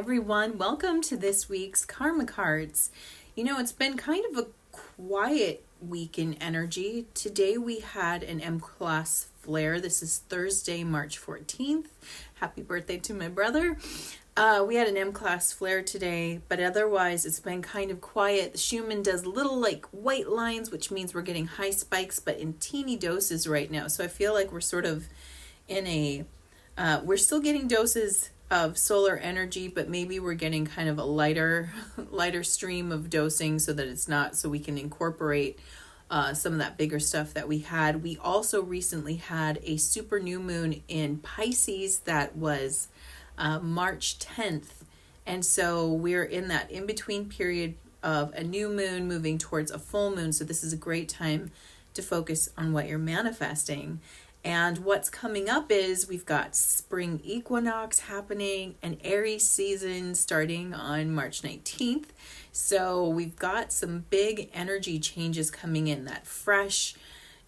everyone. Welcome to this week's Karma Cards. It's been kind of a quiet week in energy. Today we had an M-class flare. This is Thursday, March 14th. Happy birthday to my brother. We had an M-class flare today, but otherwise it's been kind of quiet. The Schumann does little white lines, which means we're getting high spikes, but in teeny doses right now. So I feel like we're sort of in we're still getting doses of solar energy, but maybe we're getting kind of a lighter stream of dosing so that it's not, so we can incorporate some of that bigger stuff that we had. We also recently had a super new moon in Pisces that was March 10th. And so we're in that in-between period of a new moon moving towards a full moon. So this is a great time to focus on what you're manifesting. And what's coming up is we've got spring equinox happening and Aries season starting on March 19th. So we've got some big energy changes coming in, that fresh,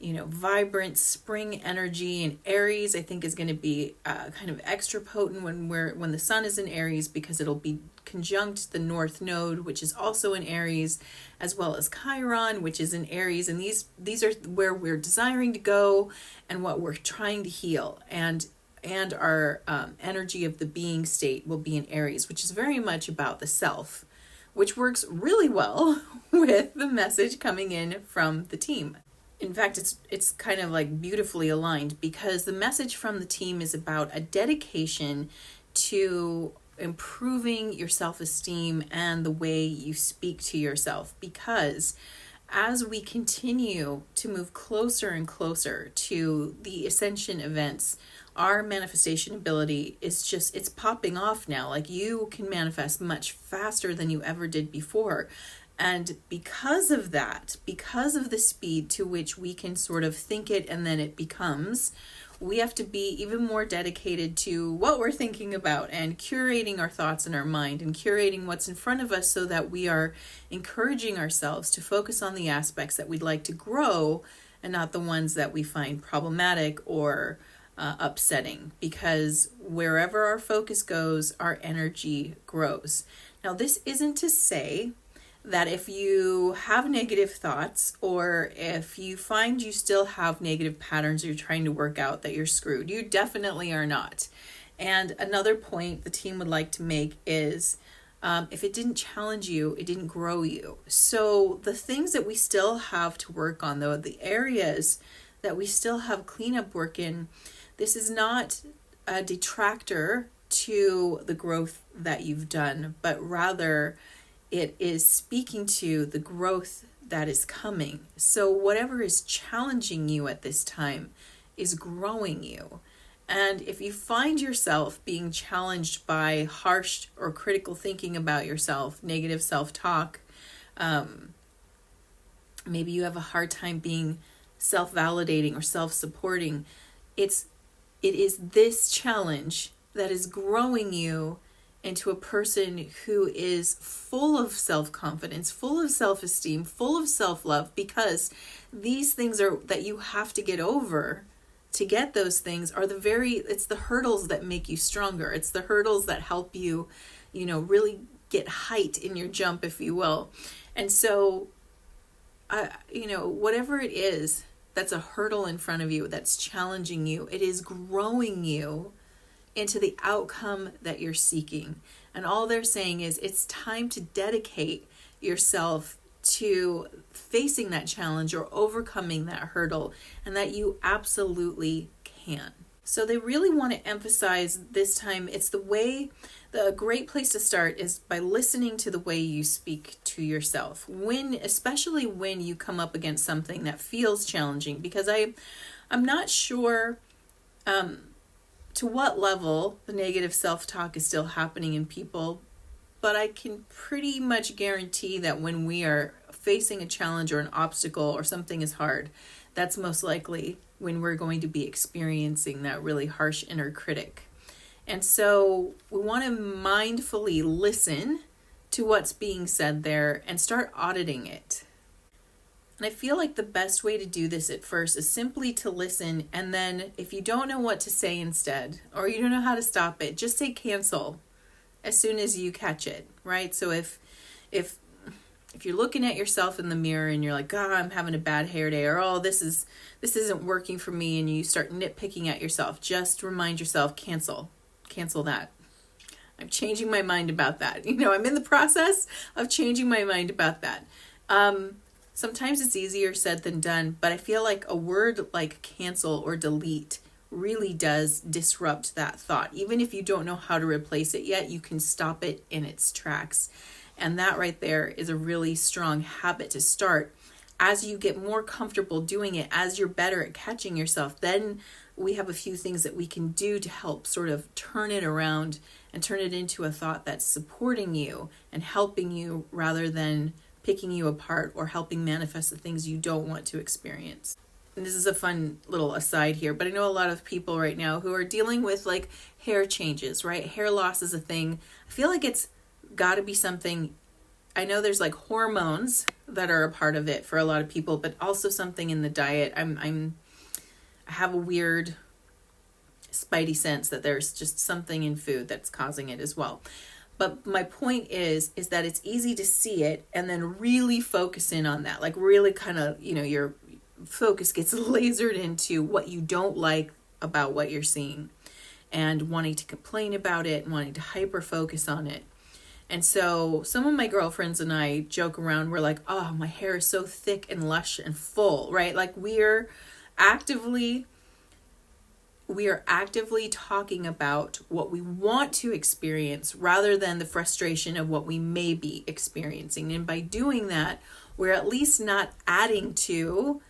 vibrant spring energy. And Aries, I think, is going to be kind of extra potent when the sun is in Aries, because it'll be conjunct the North Node, which is also in Aries, as well as Chiron, which is in Aries. And these are where we're desiring to go and what we're trying to heal. And our energy of the being state will be in Aries, which is very much about the self, which works really well with the message coming in from the team. In fact, it's kind of beautifully aligned, because the message from the team is about a dedication to improving your self-esteem and the way you speak to yourself. Because as we continue to move closer and closer to the ascension events, our manifestation ability it's popping off now. You can manifest much faster than you ever did before. And because of that, because of the speed to which we can sort of think it and then it becomes, we have to be even more dedicated to what we're thinking about and curating our thoughts in our mind and curating what's in front of us, so that we are encouraging ourselves to focus on the aspects that we'd like to grow and not the ones that we find problematic or upsetting. Because wherever our focus goes, our energy grows. Now, this isn't to say that if you have negative thoughts, or if you find you still have negative patterns you're trying to work out, that you're screwed. You definitely are not. And another point the team would like to make is, if it didn't challenge you, it didn't grow you. So the things that we still have to work on, though, the areas that we still have cleanup work in, this is not a detractor to the growth that you've done, but rather it is speaking to the growth that is coming. So whatever is challenging you at this time is growing you. And if you find yourself being challenged by harsh or critical thinking about yourself, negative self-talk, maybe you have a hard time being self-validating or self-supporting, it is this challenge that is growing you into a person who is full of self-confidence, full of self-esteem, full of self-love, because these things are that you have to get over. To get those things are it's the hurdles that make you stronger. It's the hurdles that help you, really get height in your jump, if you will. And so, whatever it is that's a hurdle in front of you, that's challenging you, it is growing you into the outcome that you're seeking. And all they're saying is it's time to dedicate yourself to facing that challenge or overcoming that hurdle, and that you absolutely can. So they really want to emphasize this time, the great place to start is by listening to the way you speak to yourself, especially when you come up against something that feels challenging. Because I'm not sure to what level the negative self-talk is still happening in people, but I can pretty much guarantee that when we are facing a challenge or an obstacle or something is hard, that's most likely when we're going to be experiencing that really harsh inner critic. And so we want to mindfully listen to what's being said there and start auditing it. And I feel like the best way to do this at first is simply to listen, and then if you don't know what to say instead, or you don't know how to stop it, just say cancel. as soon as you catch it, right? So if you're looking at yourself in the mirror and you're like, "God, I'm having a bad hair day," or "Oh, this isn't working for me," and you start nitpicking at yourself, just remind yourself, cancel that. I'm changing my mind about that. I'm in the process of changing my mind about that. Sometimes it's easier said than done, but I feel like a word like cancel or delete really does disrupt that thought. Even if you don't know how to replace it yet, you can stop it in its tracks. And that right there is a really strong habit to start. As you get more comfortable doing it, as you're better at catching yourself, then we have a few things that we can do to help sort of turn it around and turn it into a thought that's supporting you and helping you rather than picking you apart or helping manifest the things you don't want to experience. And this is a fun little aside here, but I know a lot of people right now who are dealing with like hair changes, right? Hair loss is a thing. I feel like it's got to be something. I know there's like hormones that are a part of it for a lot of people, but also something in the diet. I have a weird spidey sense that there's just something in food that's causing it as well. But my point is that it's easy to see it and then really focus in on that. Like really kind of, your focus gets lasered into what you don't like about what you're seeing and wanting to complain about it and wanting to hyper focus on it. And so some of my girlfriends and I joke around. We're like, "Oh, my hair is so thick and lush and full," right? Like we're actively talking about what we want to experience rather than the frustration of what we may be experiencing. And by doing that, we're at least not adding to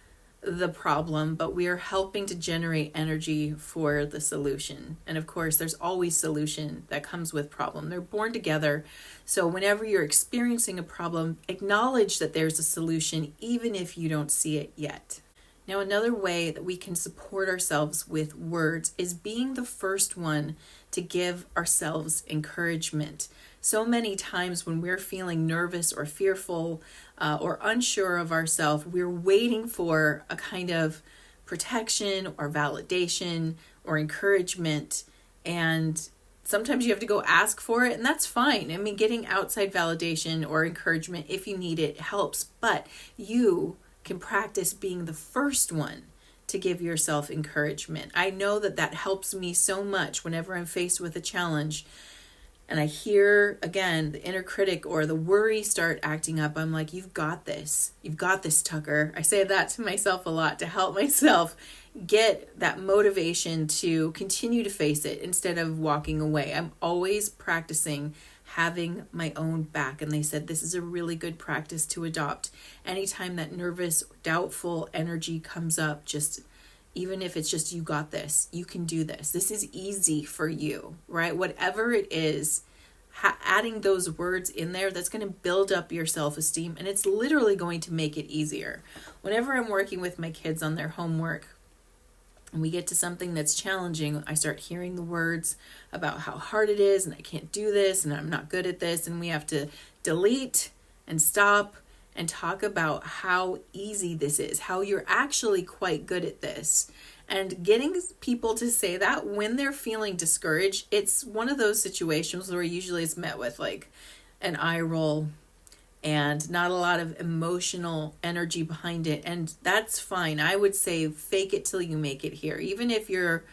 the problem, but we are helping to generate energy for the solution. And of course, there's always solution that comes with problem. They're born together. So whenever you're experiencing a problem, acknowledge that there's a solution, even if you don't see it yet. Now, another way that we can support ourselves with words is being the first one to give ourselves encouragement. So many times when we're feeling nervous or fearful or unsure of ourselves, we're waiting for a kind of protection or validation or encouragement. And sometimes you have to go ask for it, and that's fine. I mean, getting outside validation or encouragement, if you need it, helps. But you can practice being the first one to give yourself encouragement. I know that helps me so much whenever I'm faced with a challenge and I hear, again, the inner critic or the worry start acting up. I'm like, "You've got this. You've got this, Tucker." I say that to myself a lot to help myself get that motivation to continue to face it instead of walking away. I'm always practicing having my own back. And they said this is a really good practice to adopt. Anytime that nervous, doubtful energy comes up, just even if it's just, "You got this, you can do this. This is easy for you," right? Whatever it is, adding those words in there, that's going to build up your self-esteem, and it's literally going to make it easier. Whenever I'm working with my kids on their homework, and we get to something that's challenging, I start hearing the words about how hard it is and I can't do this and I'm not good at this. And we have to delete and stop and talk about how easy this is, how you're actually quite good at this. And getting people to say that when they're feeling discouraged, it's one of those situations where usually it's met with like an eye roll and not a lot of emotional energy behind it. And that's fine. I would say fake it till you make it here. Even if you're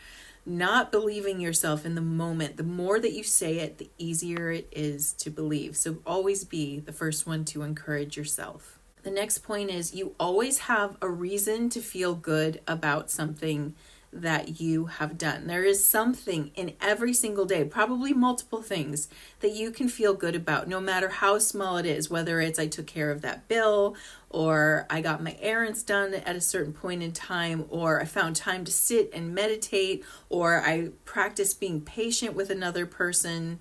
not believing yourself in the moment, the more that you say it, the easier it is to believe. So always be the first one to encourage yourself. The next point is you always have a reason to feel good about something that you have done. There is something in every single day, probably multiple things that you can feel good about, no matter how small it is, whether it's I took care of that bill, or I got my errands done at a certain point in time, or I found time to sit and meditate, or I practiced being patient with another person.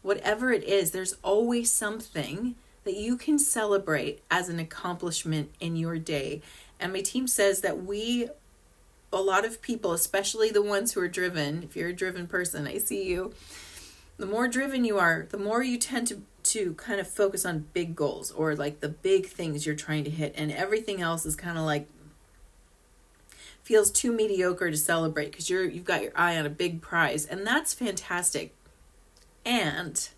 Whatever it is, there's always something that you can celebrate as an accomplishment in your day. And my team says that a lot of people, especially the ones who are driven, if you're a driven person, I see you, the more driven you are, the more you tend to kind of focus on big goals or like the big things you're trying to hit, and everything else is kind of like feels too mediocre to celebrate because you've got your eye on a big prize, and that's fantastic. And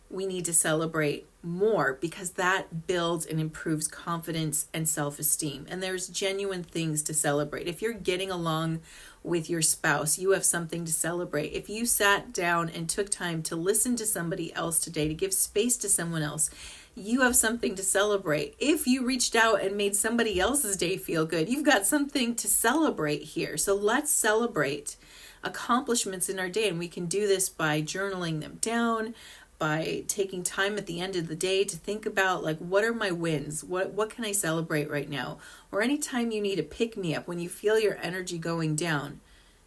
we need to celebrate more, because that builds and improves confidence and self-esteem. And there's genuine things to celebrate. If you're getting along with your spouse, you have something to celebrate. If you sat down and took time to listen to somebody else today, to give space to someone else, you have something to celebrate. If you reached out and made somebody else's day feel good, you've got something to celebrate here. So let's celebrate accomplishments in our day. And we can do this by journaling them down, by taking time at the end of the day to think about, like, what are my wins? What can I celebrate right now? Or anytime you need a pick-me-up, when you feel your energy going down,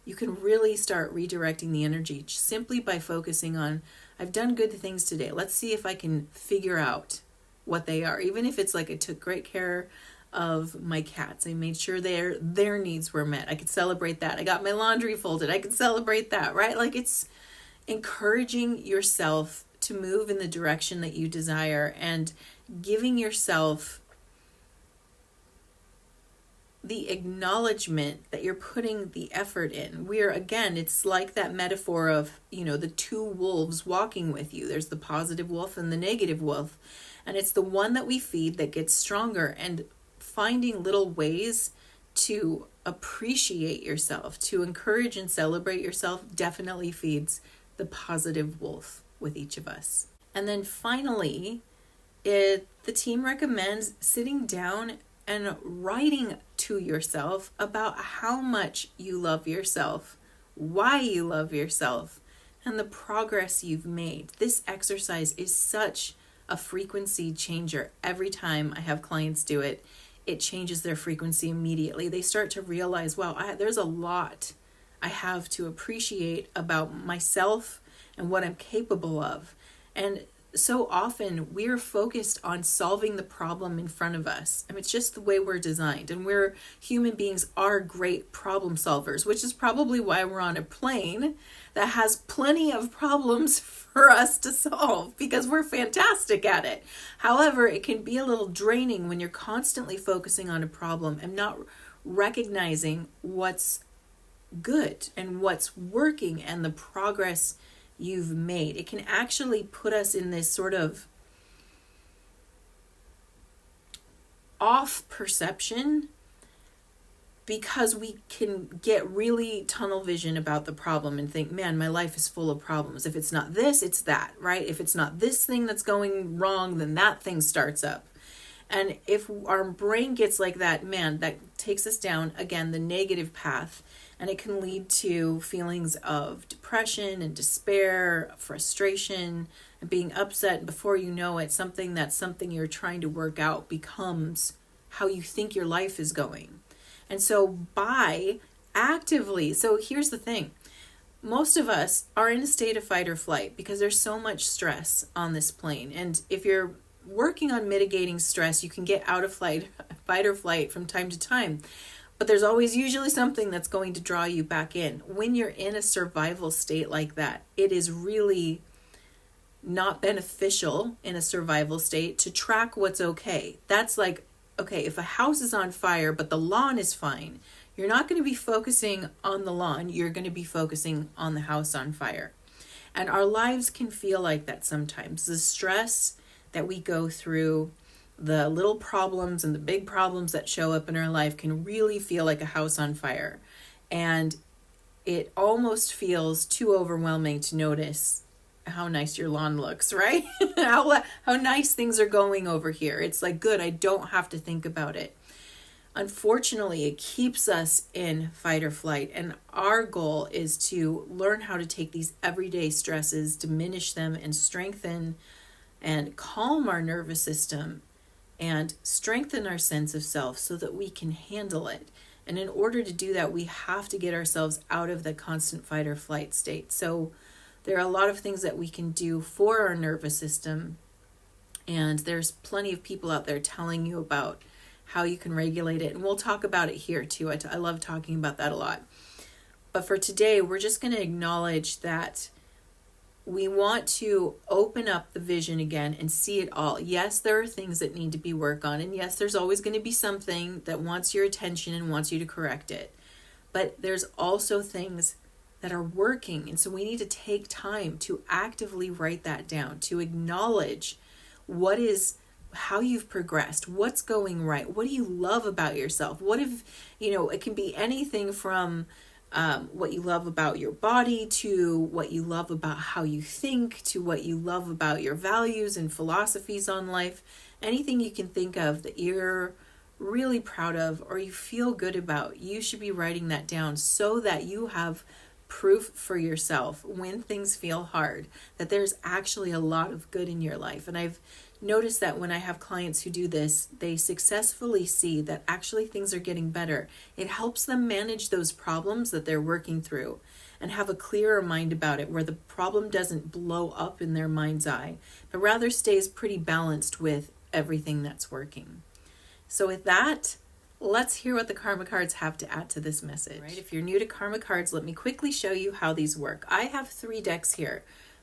you can really start redirecting the energy simply by focusing on, I've done good things today. Let's see if I can figure out what they are. Even if it's like, I took great care of my cats. I made sure their needs were met. I could celebrate that. I got my laundry folded. I could celebrate that, right? Like, it's encouraging yourself to move in the direction that you desire and giving yourself the acknowledgement that you're putting the effort in. Again, it's like that metaphor of, the two wolves walking with you. There's the positive wolf and the negative wolf. And it's the one that we feed that gets stronger. And finding little ways to appreciate yourself, to encourage and celebrate yourself, definitely feeds the positive wolf with each of us. And then finally, the team recommends sitting down and writing to yourself about how much you love yourself, why you love yourself, and the progress you've made. This exercise is such a frequency changer. Every time I have clients do it, it changes their frequency immediately. They start to realize, wow, there's a lot I have to appreciate about myself and what I'm capable of. And so often we're focused on solving the problem in front of us. I mean, it's just the way we're designed. And human beings are great problem solvers, which is probably why we're on a plane that has plenty of problems for us to solve, because we're fantastic at it. However, it can be a little draining when you're constantly focusing on a problem and not recognizing what's good and what's working and the progress you've made. It can actually put us in this sort of off perception, because we can get really tunnel vision about the problem and think, man, my life is full of problems. If it's not this, it's that, right? If it's not this thing that's going wrong, then that thing starts up. And if our brain gets like that, man, that takes us down, again, the negative path. And it can lead to feelings of depression and despair, frustration, and being upset. And before you know it, something you're trying to work out becomes how you think your life is going. And so so here's the thing. Most of us are in a state of fight or flight because there's so much stress on this plane. And if you're working on mitigating stress, you can get out of fight or flight from time to time. But there's always usually something that's going to draw you back in. When you're in a survival state like that, it is really not beneficial in a survival state to track what's okay. That's like, okay, if a house is on fire, but the lawn is fine, you're not going to be focusing on the lawn. You're going to be focusing on the house on fire. And our lives can feel like that sometimes. The stress that we go through, the little problems and the big problems that show up in our life can really feel like a house on fire. And it almost feels too overwhelming to notice how nice your lawn looks, right? how nice things are going over here. It's like, good, I don't have to think about it. Unfortunately, it keeps us in fight or flight. And our goal is to learn how to take these everyday stresses, diminish them, and strengthen and calm our nervous system and strengthen our sense of self so that we can handle it. And in order to do that, we have to get ourselves out of the constant fight or flight state. So there are a lot of things that we can do for our nervous system. And there's plenty of people out there telling you about how you can regulate it. And we'll talk about it here too. I love talking about that a lot. But for today, we're just going to acknowledge that we want to open up the vision again and see it all. Yes, there are things that need to be worked on. And yes, there's always going to be something that wants your attention and wants you to correct it. But there's also things that are working. And so we need to take time to actively write that down, to acknowledge how you've progressed, what's going right, what do you love about yourself, what if, it can be anything from what you love about your body, to what you love about how you think, to what you love about your values and philosophies on life. Anything you can think of that you're really proud of or you feel good about, you should be writing that down so that you have proof for yourself when things feel hard, that there's actually a lot of good in your life. And I've noticed that when I have clients who do this, they successfully see that actually things are getting better. It helps them manage those problems that they're working through and have a clearer mind about it, where the problem doesn't blow up in their mind's eye, but rather stays pretty balanced with everything that's working. So with that, let's hear what the karma cards have to add to this message. Right? If you're new to karma cards, let me quickly show you how these work. I have 3 decks here: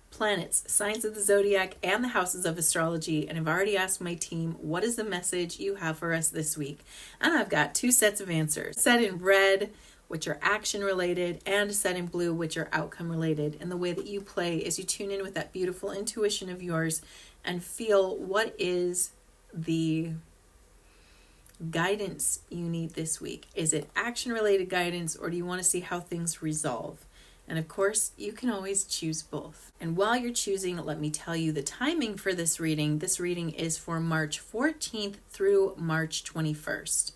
planets, signs of the zodiac, and the houses of astrology. And I've already asked my team, what is the message you have for us this week? And I've got 2 sets of answers. Set in red, which are action related, and set in blue, which are outcome related. And the way that you play is you tune in with that beautiful intuition of yours and feel what is the guidance you need this week. Is it action related guidance, or do you want to see how things resolve? And of course, you can always choose both. And while you're choosing, let me tell you the timing for this reading. This reading is for March 14th through March 21st.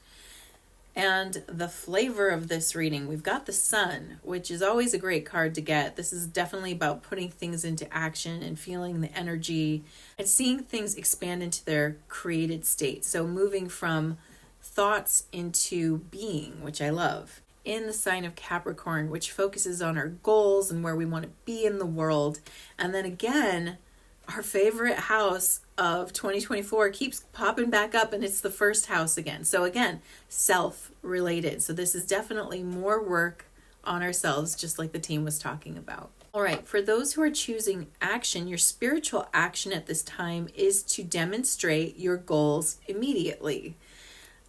And the flavor of this reading, we've got the Sun, which is always a great card to get. This is definitely about putting things into action and feeling the energy and seeing things expand into their created state. So moving from thoughts into being, which I love. In the sign of Capricorn, which focuses on our goals and where we want to be in the world. And then again, our favorite house of 2024 keeps popping back up, and it's the first house again. So again, self-related. So this is definitely more work on ourselves, just like the team was talking about. All right, for those who are choosing action, your spiritual action at this time is to demonstrate your goals immediately.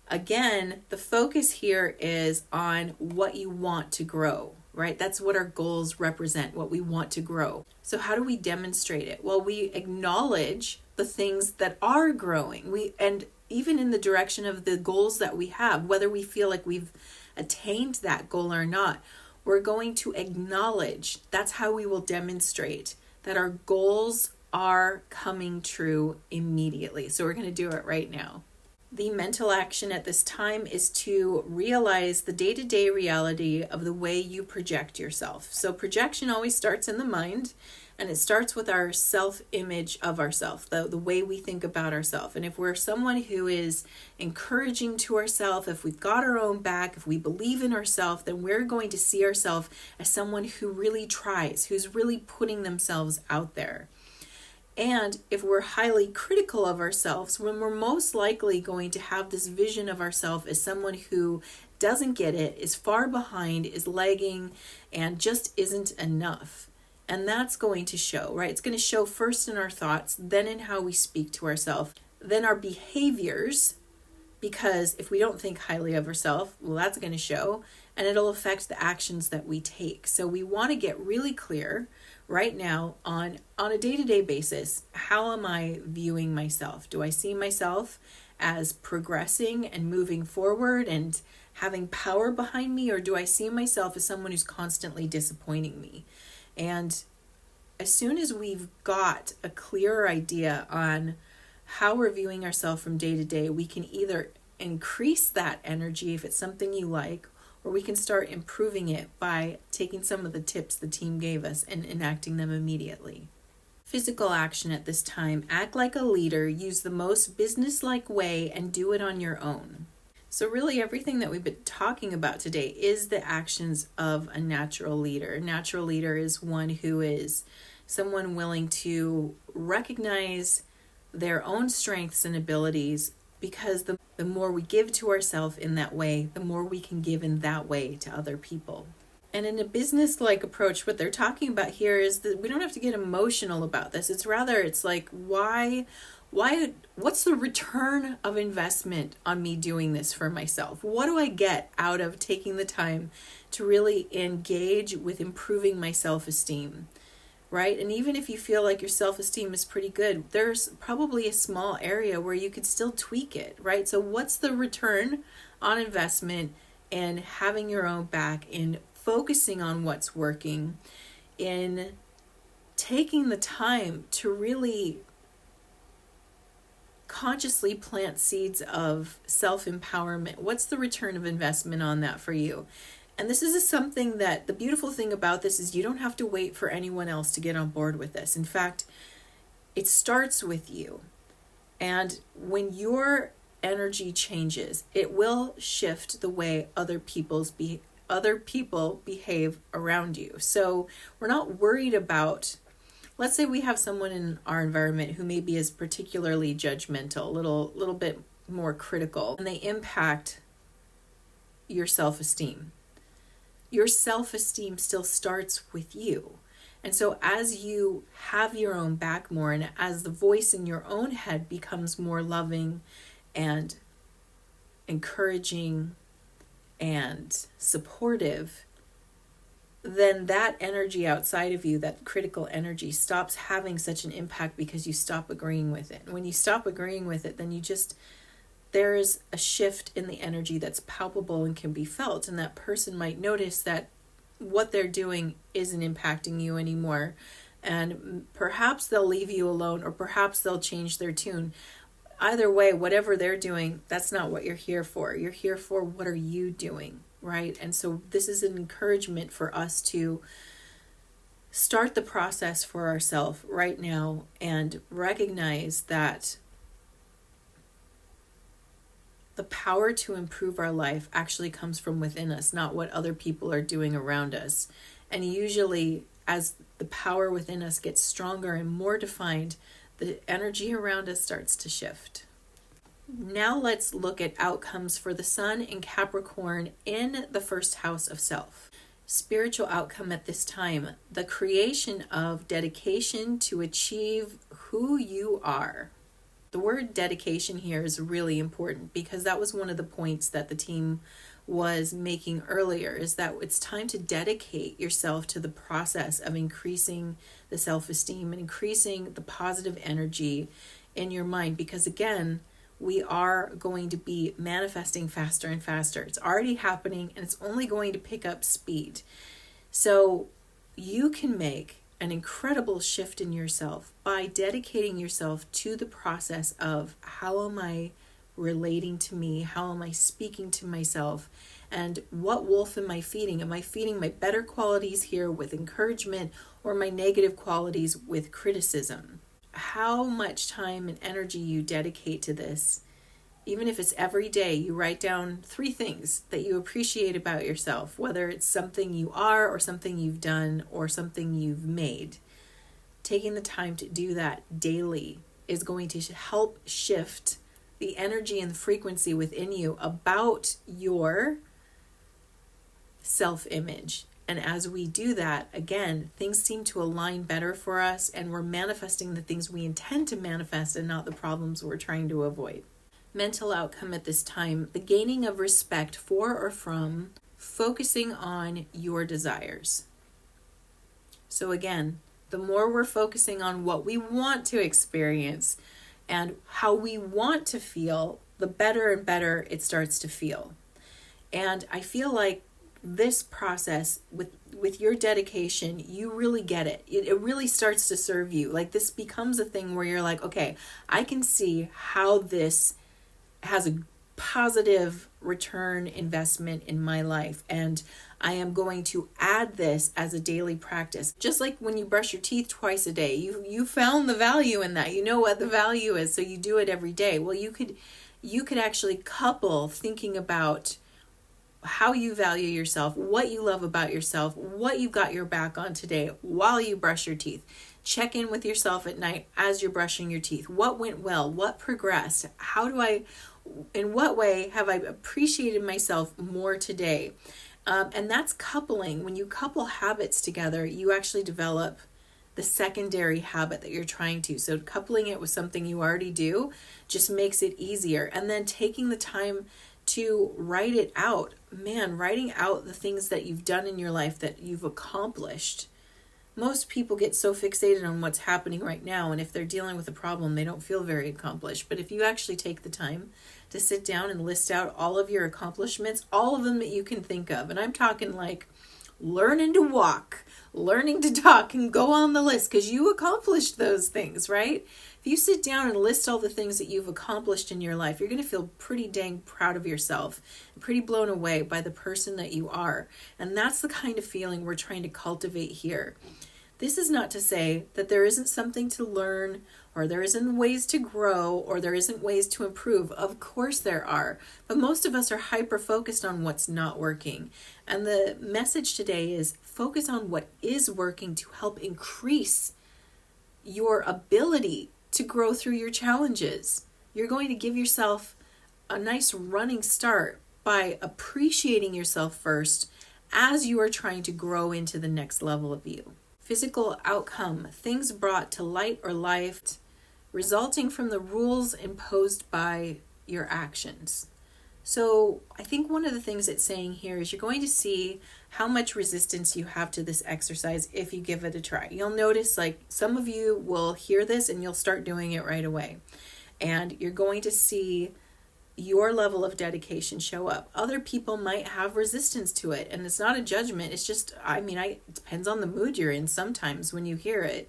Again, the focus here is on what you want to grow, right? That's what our goals represent, what we want to grow. So how do we demonstrate it? Well, we acknowledge the things that are growing. And even in the direction of the goals that we have, whether we feel like we've attained that goal or not, we're going to acknowledge. That's how we will demonstrate that our goals are coming true immediately. So we're going to do it right now. The mental action at this time is to realize the day-to-day reality of the way you project yourself. So projection always starts in the mind, and it starts with our self-image of ourselves, the way we think about ourselves. And if we're someone who is encouraging to ourselves, if we've got our own back, if we believe in ourselves, then we're going to see ourselves as someone who really tries, who's really putting themselves out there. And if we're highly critical of ourselves, when we're most likely going to have this vision of ourselves as someone who doesn't get it, is far behind, is lagging, and just isn't enough. And that's going to show, right? It's going to show first in our thoughts, then in how we speak to ourselves, then our behaviors, because if we don't think highly of ourselves, well, that's going to show, and it'll affect the actions that we take. So we want to get really clear right now on a day-to-day basis. How am I viewing myself? Do I see myself as progressing and moving forward and having power behind me, or do I see myself as someone who's constantly disappointing me? And as soon as we've got a clearer idea on how we're viewing ourselves from day to day, we can either increase that energy if it's something you like, or we can start improving it by taking some of the tips the team gave us and enacting them immediately. Physical action at this time: act like a leader, use the most business-like way, and do it on your own. So really everything that we've been talking about today is the actions of a natural leader. A natural leader is one who is someone willing to recognize their own strengths and abilities, because the more we give to ourselves in that way, the more we can give in that way to other people. And in a business-like approach, what they're talking about here is that we don't have to get emotional about this. It's like, why What's the return of investment on me doing this for myself? What do I get out of taking the time to really engage with improving my self-esteem? Right? And even if you feel like your self-esteem is pretty good, there's probably a small area where you could still tweak it, right? So what's the return on investment in having your own back, in focusing on what's working, in taking the time to really consciously plant seeds of self-empowerment? What's the return of investment on that for you? And this is something that the beautiful thing about this is you don't have to wait for anyone else to get on board with this. In fact, it starts with you. And when your energy changes, it will shift the way other people behave around you. So we're not worried about, let's say we have someone in our environment who maybe is particularly judgmental, a little bit more critical, and they impact your self-esteem. Your self-esteem still starts with you. And so as you have your own back more, and as the voice in your own head becomes more loving and encouraging and supportive, then that energy outside of you, that critical energy, stops having such an impact because you stop agreeing with it. And when you stop agreeing with it, then there's a shift in the energy that's palpable and can be felt. And that person might notice that what they're doing isn't impacting you anymore. And perhaps they'll leave you alone, or perhaps they'll change their tune. Either way, whatever they're doing, that's not what you're here for. You're here for, what are you doing, right? And so this is an encouragement for us to start the process for ourselves right now and recognize that the power to improve our life actually comes from within us, not what other people are doing around us. And usually, as the power within us gets stronger and more defined, the energy around us starts to shift. Now let's look at outcomes for the Sun in Capricorn in the first house of self. Spiritual outcome at this time, the creation of dedication to achieve who you are. The word dedication here is really important because that was one of the points that the team was making earlier, is that it's time to dedicate yourself to the process of increasing the self-esteem and increasing the positive energy in your mind. Because again, we are going to be manifesting faster and faster. It's already happening and it's only going to pick up speed. So you can make an incredible shift in yourself by dedicating yourself to the process of, how am I relating to me? How am I speaking to myself? And what wolf am I feeding? Am I feeding my better qualities here with encouragement, or my negative qualities with criticism? How much time and energy you dedicate to this, even if it's every day, you write down 3 things that you appreciate about yourself, whether it's something you are or something you've done or something you've made. Taking the time to do that daily is going to help shift the energy and the frequency within you about your self-image. And as we do that, again, things seem to align better for us, and we're manifesting the things we intend to manifest and not the problems we're trying to avoid. Mental outcome at this time, the gaining of respect for or from focusing on your desires. So again, the more we're focusing on what we want to experience and how we want to feel, the better and better it starts to feel. And I feel like this process with your dedication, you really get it. It really starts to serve you. Like, this becomes a thing where you're like, okay, I can see how this has a positive return investment in my life, and I am going to add this as a daily practice. Just like when you brush your teeth twice a day, you found the value in that. You know what the value is, so you do it every day. Well, you could actually couple thinking about how you value yourself, what you love about yourself, what you got your back on today while you brush your teeth. Check in with yourself at night as you're brushing your teeth. What went well? What progressed? In what way have I appreciated myself more today? And that's coupling. When you couple habits together, you actually develop the secondary habit that you're trying to. So coupling it with something you already do just makes it easier. And then taking the time to write it out. Man, writing out the things that you've done in your life that you've accomplished. Most people get so fixated on what's happening right now, and if they're dealing with a problem, they don't feel very accomplished. But if you actually take the time to sit down and list out all of your accomplishments, all of them that you can think of, and I'm talking like learning to walk, learning to talk, and go on the list, because you accomplished those things, right? If you sit down and list all the things that you've accomplished in your life, you're going to feel pretty dang proud of yourself, pretty blown away by the person that you are. And that's the kind of feeling we're trying to cultivate here. This is not to say that there isn't something to learn, or there isn't ways to grow, or there isn't ways to improve. Of course there are, but most of us are hyper-focused on what's not working. And the message today is focus on what is working to help increase your ability to grow through your challenges. You're going to give yourself a nice running start by appreciating yourself first as you are trying to grow into the next level of you. Physical outcome, things brought to light or life, resulting from the rules imposed by your actions. So I think one of the things it's saying here is you're going to see how much resistance you have to this exercise if you give it a try. You'll notice like some of you will hear this and you'll start doing it right away. And you're going to see your level of dedication show up. Other people might have resistance to it, and it's not a judgment. It's just, it depends on the mood you're in sometimes when you hear it,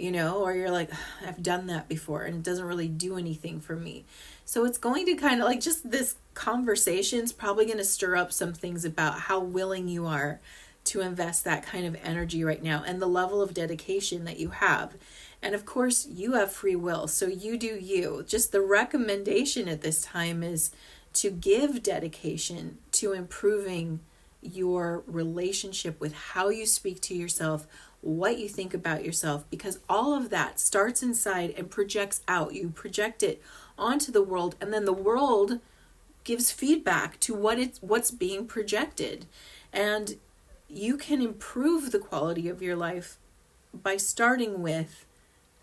or you're like, I've done that before and it doesn't really do anything for me. So it's going to kind of like just this conversation's probably going to stir up some things about how willing you are to invest that kind of energy right now and the level of dedication that you have. And of course, you have free will, so you do you. Just the recommendation at this time is to give dedication to improving your relationship with how you speak to yourself, what you think about yourself, because all of that starts inside and projects out. You project it onto the world, and then the world gives feedback to what's being projected. And you can improve the quality of your life by starting with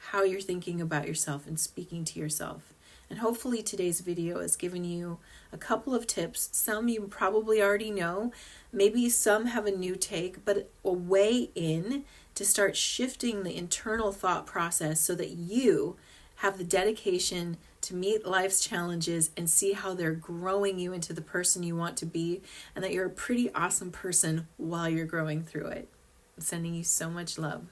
how you're thinking about yourself and speaking to yourself. And hopefully today's video has given you a couple of tips. Some you probably already know, maybe some have a new take, but a way in to start shifting the internal thought process so that you have the dedication to meet life's challenges and see how they're growing you into the person you want to be, and that you're a pretty awesome person while you're growing through it. I'm sending you so much love.